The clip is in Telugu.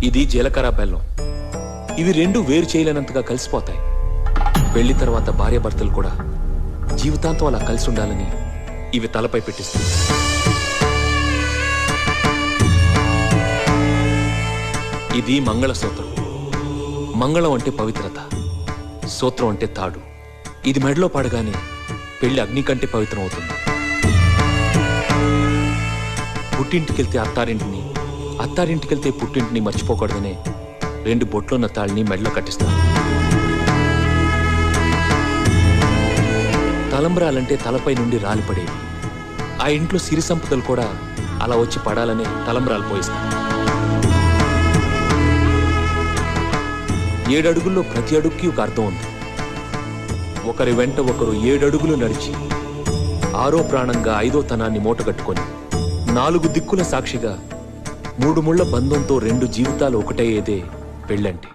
ఇది జీలకర్ర బెల్లం. ఇవి రెండు వేరు చేయలేనంతగా కలిసిపోతాయి. పెళ్లి తర్వాత భార్యాభర్తలు కూడా జీవితాంతం అలా కలిసి ఉండాలని ఇవి తలపై పెట్టిస్తాయి. ఇది మంగళసూత్రం. మంగళం అంటే పవిత్రత, సూత్రం అంటే తాడు. ఇది మెడలో పడగానే పెళ్లి అగ్ని కంటే పవిత్రం అవుతుంది. పుట్టింటికెళ్తే అత్తారింటిని, అత్తారింటికెళ్తే పుట్టింటిని మర్చిపోకూడదనే 2 బొట్లున్న తాళ్ళని మెడలో కట్టిస్తారు. తలంబ్రాలంటే తలపై నుండి రాలిపడేవి. ఆ ఇంట్లో సిరి సంపదలు కూడా అలా వచ్చి పడాలనే తలంబ్రాలు పోయిస్తారు. 7 అడుగుల్లో ప్రతి అడుగుకి ఒక అర్థం ఉంది. ఒకరి వెంట ఒకరు 7 అడుగులు నడిచి 6వ ప్రాణంగా 5వ తనాన్ని మూటగట్టుకొని 4 దిక్కుల సాక్షిగా 3 ముళ్ల బంధంతో 2 జీవితాలు ఒకటయ్యేదే పెళ్ళంటే.